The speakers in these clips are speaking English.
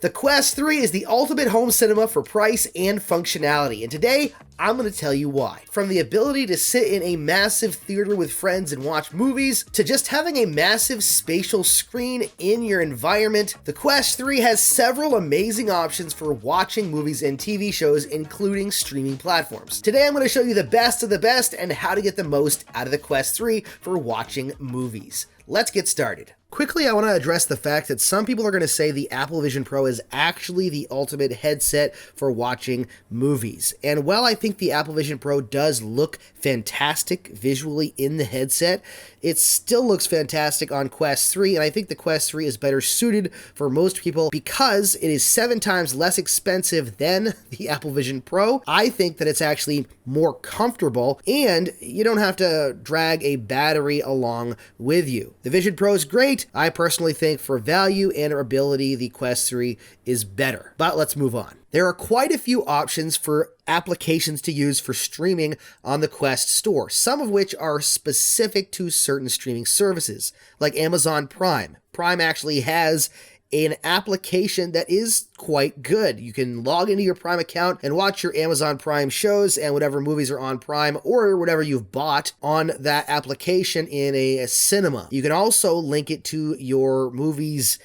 The Quest 3 is the ultimate home cinema for price and functionality, and today I'm going to tell you why. From the ability to sit in a massive theater with friends and watch movies, to just having a massive spatial screen in your environment, the Quest 3 has several amazing options for watching movies and TV shows, including streaming platforms. Today I'm going to show you the best of the best and how to get the most out of the Quest 3 for watching movies. Let's get started. Quickly, I want to address the fact that some people are going to say the Apple Vision Pro is actually the ultimate headset for watching movies. And while I think the Apple Vision Pro does look fantastic visually in the headset, it still looks fantastic on Quest 3, and I think the Quest 3 is better suited for most people because it is 7 times less expensive than the Apple Vision Pro. I think that it's actually more comfortable, and you don't have to drag a battery along with you. The Vision Pro is great. I personally think for value and ability, the Quest 3 is better. But let's move on. There are quite a few options for applications to use for streaming on the Quest store, some of which are specific to certain streaming services, like Amazon Prime. Prime actually has an application that is quite good. You can log into your Prime account and watch your Amazon Prime shows and whatever movies are on Prime or whatever you've bought on that application in a cinema. You can also link it to your Movies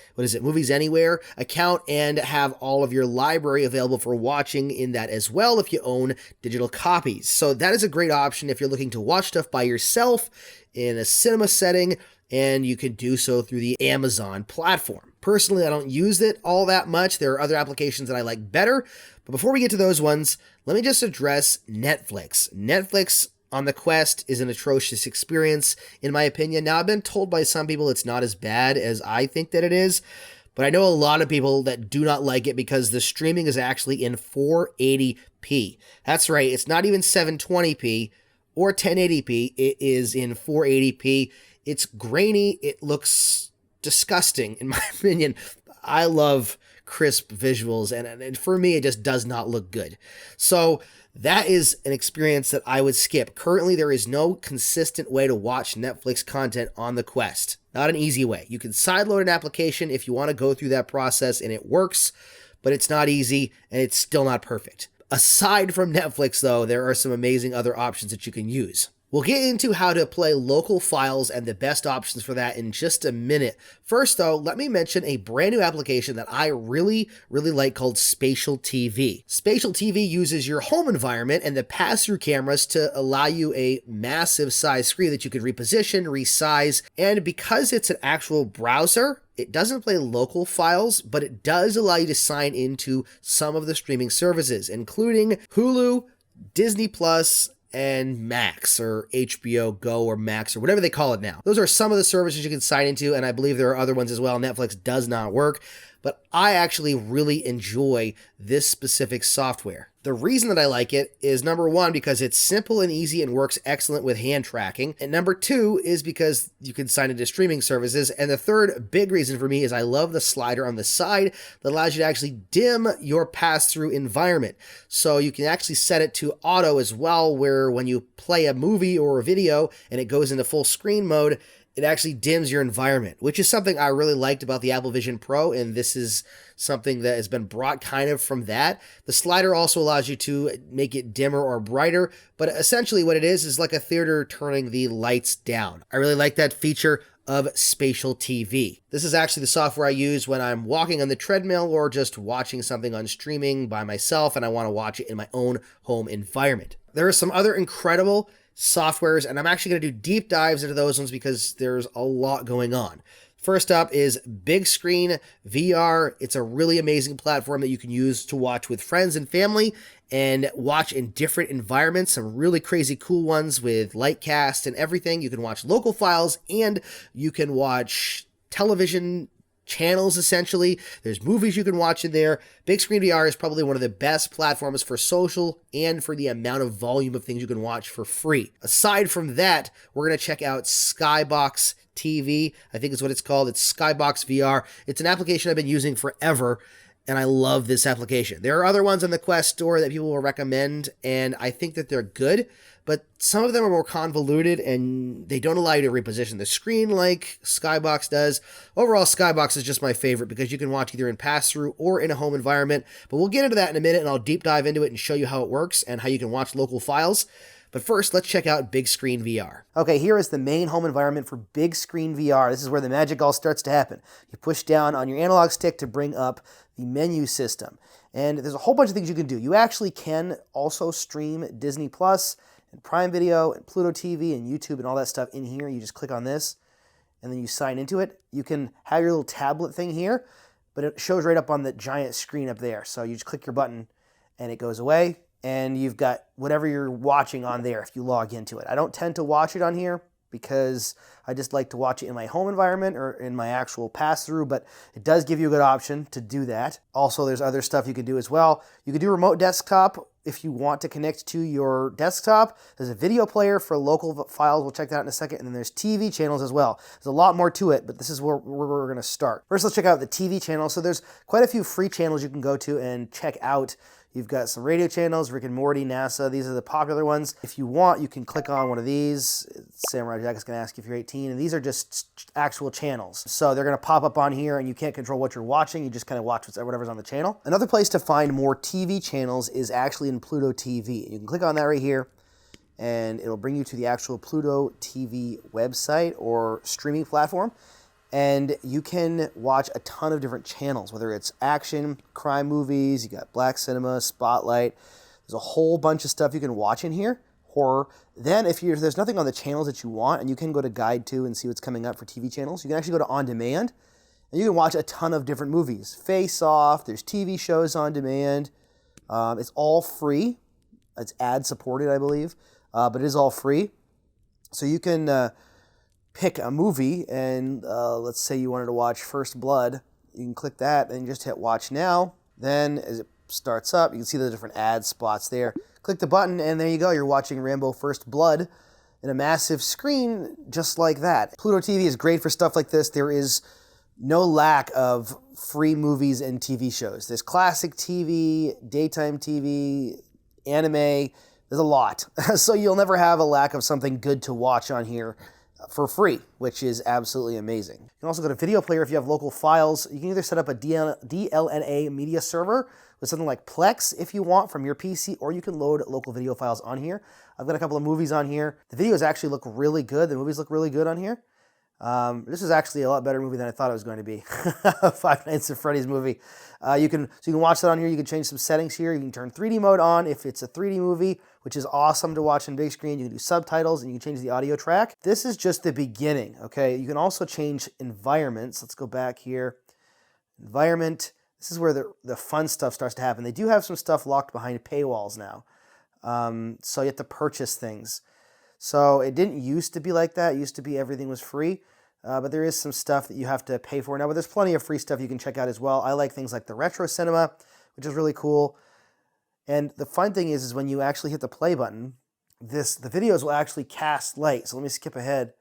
Anywhere account and have all of your library available for watching in that as well if you own digital copies. So that is a great option if you're looking to watch stuff by yourself in a cinema setting, and you can do so through the Amazon platform. Personally, I don't use it all that much. There are other applications that I like better. But before we get to those ones, let me just address Netflix. Netflix on the Quest is an atrocious experience, in my opinion. Now, I've been told by some people it's not as bad as I think that it is, but I know a lot of people that do not like it because the streaming is actually in 480p. That's right, it's not even 720p or 1080p. It is in 480p. It's grainy. It looks disgusting, in my opinion. I love crisp visuals, and for me, it just does not look good. So that is an experience that I would skip. Currently, there is no consistent way to watch Netflix content on the Quest. Not an easy way. You can sideload an application if you want to go through that process, and it works, but it's not easy, and it's still not perfect. Aside from Netflix, though, there are some amazing other options that you can use. We'll get into how to play local files and the best options for that in just a minute. First, though, let me mention a brand new application that I really like called Spatial TV. Spatial TV uses your home environment and the pass-through cameras to allow you a massive size screen that you can reposition, resize, and because it's an actual browser, it doesn't play local files, but it does allow you to sign into some of the streaming services, including Hulu, Disney Plus, and Max, or HBO Go, or Max, or whatever they call it now. Those are some of the services you can sign into, and I believe there are other ones as well. Netflix does not work, but I actually really enjoy this specific software. The reason that I like it is, number one, because it's simple and easy and works excellent with hand tracking. And number two is because you can sign into streaming services. And the third big reason for me is I love the slider on the side that allows you to actually dim your pass-through environment. So you can actually set it to auto as well, where when you play a movie or a video and it goes into full screen mode, it actually dims your environment, which is something I really liked about the Apple Vision Pro, and this is something that has been brought kind of from that. The slider also allows you to make it dimmer or brighter, but essentially what it is like a theater turning the lights down. I really like that feature of Spatial TV. This is actually the software I use when I'm walking on the treadmill or just watching something on streaming by myself and I want to watch it in my own home environment. There are some other incredible softwares, and I'm actually going to do deep dives into those ones because there's a lot going on. First up is Bigscreen VR. It's a really amazing platform that you can use to watch with friends and family and watch in different environments, some really crazy cool ones with Lightcast and everything. You can watch local files and you can watch television channels, essentially. There's movies you can watch in there. Bigscreen VR is probably one of the best platforms for social and for the amount of volume of things you can watch for free. Aside from that, we're going to check out Skybox TV, I think is what it's called. It's Skybox VR. It's an application I've been using forever, and I love this application. There are other ones on the Quest store that people will recommend, and I think that they're good, but some of them are more convoluted and they don't allow you to reposition the screen like Skybox does. Overall, Skybox is just my favorite because you can watch either in pass-through or in a home environment, but we'll get into that in a minute and I'll deep dive into it and show you how it works and how you can watch local files. But first, let's check out Bigscreen VR. Okay, here is the main home environment for Bigscreen VR. This is where the magic all starts to happen. You push down on your analog stick to bring up the menu system. And there's a whole bunch of things you can do. You actually can also stream Disney Plus and Prime Video and Pluto TV and YouTube and all that stuff in here. You just click on this and then you sign into it. You can have your little tablet thing here, but it shows right up on the giant screen up there. So you just click your button and it goes away. And you've got whatever you're watching on there if you log into it. I don't tend to watch it on here because I just like to watch it in my home environment or in my actual pass-through, but it does give you a good option to do that. Also, there's other stuff you can do as well. You can do remote desktop if you want to connect to your desktop. There's a video player for local files. We'll check that out in a second. And then there's TV channels as well. There's a lot more to it, but this is where we're going to start. First, let's check out the TV channel. So there's quite a few free channels you can go to and check out. You've got some radio channels, Rick and Morty, NASA. These are the popular ones. If you want, you can click on one of these. Samurai Jack is going to ask you if you're 18. And these are just actual channels. So they're going to pop up on here and you can't control what you're watching. You just kind of watch whatever's on the channel. Another place to find more TV channels is actually in Pluto TV. You can click on that right here and it'll bring you to the actual Pluto TV website or streaming platform. And you can watch a ton of different channels, whether it's action, crime movies, you got black cinema, spotlight. There's a whole bunch of stuff you can watch in here, horror. Then if there's nothing on the channels that you want, and you can go to Guide to and see what's coming up for TV channels, you can actually go to On Demand, and you can watch a ton of different movies. Face Off, there's TV shows on demand. It's all free. It's ad-supported, I believe, but it is all free. So you can pick a movie, and let's say you wanted to watch First Blood. You can click that and just hit watch now. Then as it starts up, you can see the different ad spots there. Click the button and there you go. You're watching Rambo First Blood in a massive screen just like that. Pluto TV is great for stuff like this. There is no lack of free movies and TV shows. There's classic TV, daytime TV, anime. There's a lot. So you'll never have a lack of something good to watch on here for free, which is absolutely amazing. You can also go to Video Player if you have local files. You can either set up a DLNA media server with something like Plex if you want from your PC, or you can load local video files on here. I've got a couple of movies on here. The videos actually look really good. The movies look really good on here. This is actually a lot better movie than I thought it was going to be. Five Nights at Freddy's movie. You can watch that on here. You can change some settings here. You can turn 3D mode on if it's a 3D movie, which is awesome to watch in big screen. You can do subtitles and you can change the audio track. This is just the beginning, okay? You can also change environments. Let's go back here. Environment. This is where the fun stuff starts to happen. They do have some stuff locked behind paywalls now. So you have to purchase things. So it didn't used to be like that. It used to be everything was free, but there is some stuff that you have to pay for now, but there's plenty of free stuff you can check out as well. I like things like the retro cinema, which is really cool. And the fun thing is when you actually hit the play button, the videos will actually cast light. So let me skip ahead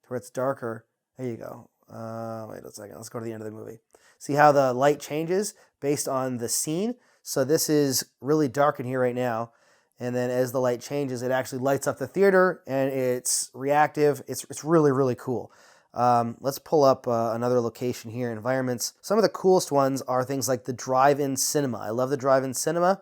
to where it's darker. There you go. Wait a second. Let's go to the end of the movie. See how the light changes based on the scene? So this is really dark in here right now. And then as the light changes, it actually lights up the theater and it's reactive. It's really, really cool. Let's pull up another location here, environments. Some of the coolest ones are things like the drive-in cinema. I love the drive-in cinema.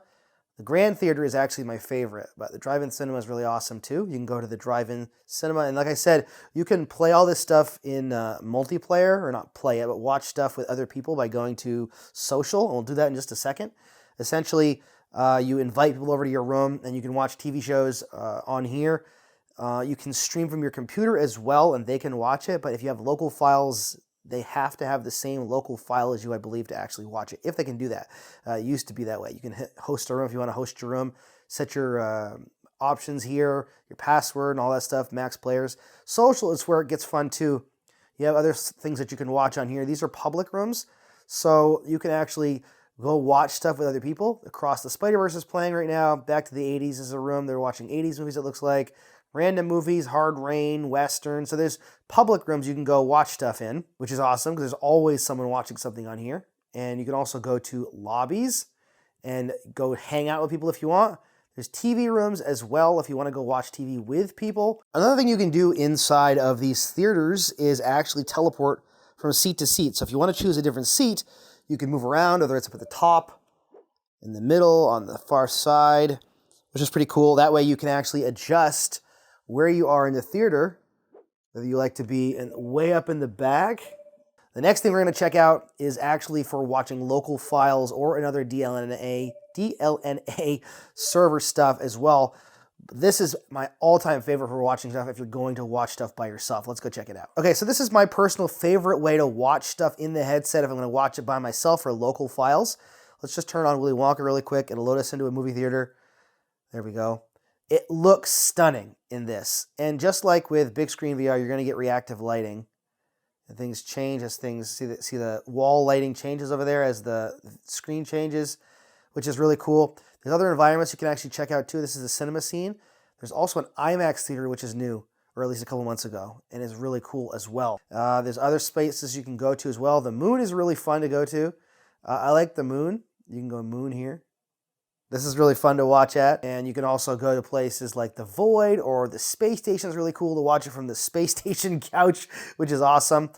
The Grand Theater is actually my favorite, but the drive-in cinema is really awesome too. You can go to the drive-in cinema. And like I said, you can play all this stuff in multiplayer, or not play it, but watch stuff with other people by going to social. And we'll do that in just a second. Essentially, you invite people over to your room and you can watch TV shows on here. You can stream from your computer as well and they can watch it. But if you have local files, they have to have the same local file as you, I believe, to actually watch it, if they can do that. It used to be that way. You can host a room if you want to host your room, set your options here, your password and all that stuff, max players. Social is where it gets fun too. You have other things that you can watch on here. These are public rooms, so you can actually go watch stuff with other people. Across the Spider-Verse is playing right now. Back to the 80s is a room. They're watching 80s movies, it looks like. Random movies, Hard Rain, Western. So there's public rooms you can go watch stuff in, which is awesome because there's always someone watching something on here. and you can also go to lobbies and go hang out with people if you want. There's TV rooms as well if you want to go watch TV with people. Another thing you can do inside of these theaters is actually teleport from seat to seat. So if you want to choose a different seat, you can move around, whether it's up at the top, in the middle, on the far side, which is pretty cool. That way you can actually adjust where you are in the theater, whether you like to be way up in the back. The next thing we're going to check out is actually for watching local files or another DLNA server stuff as well. This is my all-time favorite for watching stuff if you're going to watch stuff by yourself. Let's go check it out. Okay, so this is my personal favorite way to watch stuff in the headset if I'm going to watch it by myself for local files. Let's just turn on Willy Wonka really quick. It'll load us into a movie theater. There we go. It looks stunning in this. And just like with Bigscreen VR, you're going to get reactive lighting. And things change as things, see the wall lighting changes over there as the screen changes, which is really cool. There's other environments you can actually check out too. This is the cinema scene. There's also an IMAX theater, which is new, or at least a couple months ago, and is really cool as well. There's other spaces you can go to as well. The moon is really fun to go to. I like the moon. You can go moon here. This is really fun to watch at. And you can also go to places like the Void, or the space station is really cool to watch it from the space station couch, which is awesome.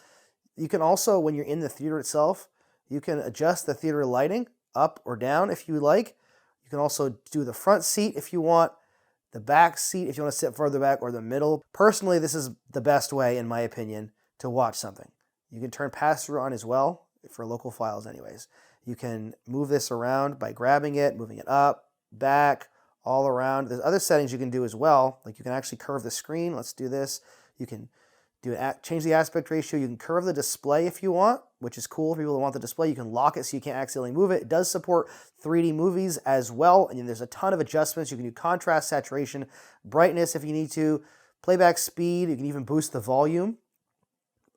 You can also, when you're in the theater itself, you can adjust the theater lighting up or down if you like. You can also do the front seat if you want, the back seat if you want to sit further back, or the middle. Personally, this is the best way, in my opinion, to watch something. You can turn pass-through on as well, for local files anyways. You can move this around by grabbing it, moving it up, back, all around. There's other settings you can do as well. Like you can actually curve the screen. Let's do this. You can change the aspect ratio. You can curve the display if you want, which is cool for people who want the display. You can lock it so you can't accidentally move it. It does support 3D movies as well. And there's a ton of adjustments. You can do contrast, saturation, brightness if you need to, playback speed. You can even boost the volume.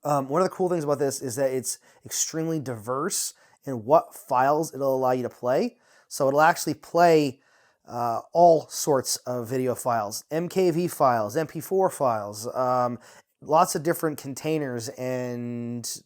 One of the cool things about this is that it's extremely diverse in what files it'll allow you to play. So it'll actually play all sorts of video files, MKV files, MP4 files, lots of different containers and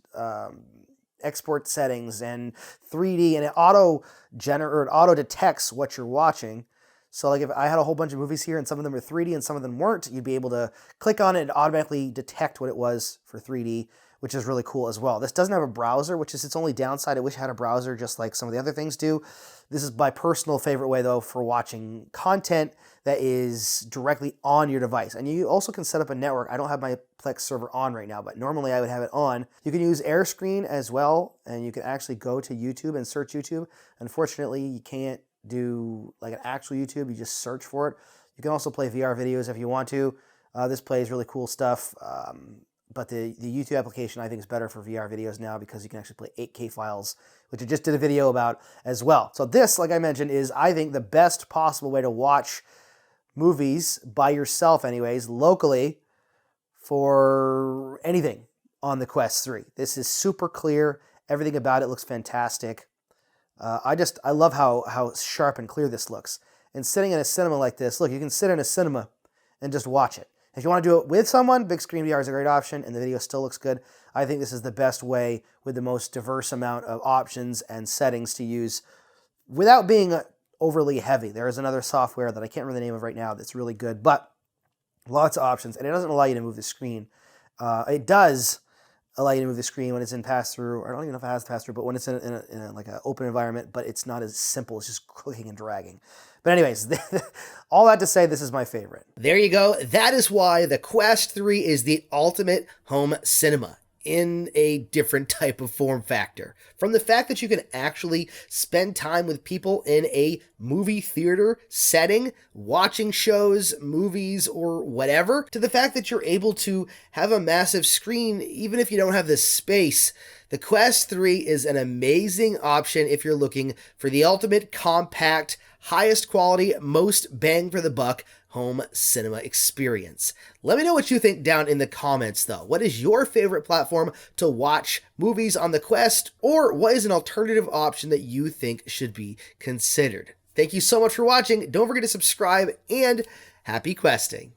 export settings and 3D, and it auto detects what you're watching. So like if I had a whole bunch of movies here and some of them are 3D and some of them weren't, you'd be able to click on it and automatically detect what it was for 3D, which is really cool as well. This doesn't have a browser, which is its only downside. I wish it had a browser just like some of the other things do. This is my personal favorite way though for watching content that is directly on your device. And you also can set up a network. I don't have my Plex server on right now, but normally I would have it on. You can use AirScreen as well, and you can actually go to YouTube and search YouTube. Unfortunately, you can't do like an actual YouTube, you just search for it. You can also play VR videos if you want to. This plays really cool stuff. But the YouTube application I think is better for VR videos now because you can actually play 8K files, which I just did a video about as well. So this, like I mentioned, is I think the best possible way to watch movies by yourself anyways, locally, for anything on the Quest 3. This is super clear. Everything about it looks fantastic. I love how sharp and clear this looks. And sitting in a cinema like this, look, you can sit in a cinema and just watch it. If you want to do it with someone, Bigscreen VR is a great option, and the video still looks good. I think this is the best way with the most diverse amount of options and settings to use without being overly heavy. There is another software that I can't remember the name of right now that's really good, but lots of options, and it doesn't allow you to move the screen. It does allow you to move the screen when it's in pass-through. I don't even know if it has pass-through, but when it's in a like an open environment, but it's not as simple. It's just clicking and dragging. But anyways, all that to say, this is my favorite. There you go. That is why the Quest 3 is the ultimate home cinema in a different type of form factor. From the fact that you can actually spend time with people in a movie theater setting, watching shows, movies, or whatever, to the fact that you're able to have a massive screen even if you don't have the space. The Quest 3 is an amazing option if you're looking for the ultimate compact, highest quality, most bang for the buck home cinema experience. Let me know what you think down in the comments though. What is your favorite platform to watch movies on the Quest, or what is an alternative option that you think should be considered? Thank you so much for watching. Don't forget to subscribe, and happy questing.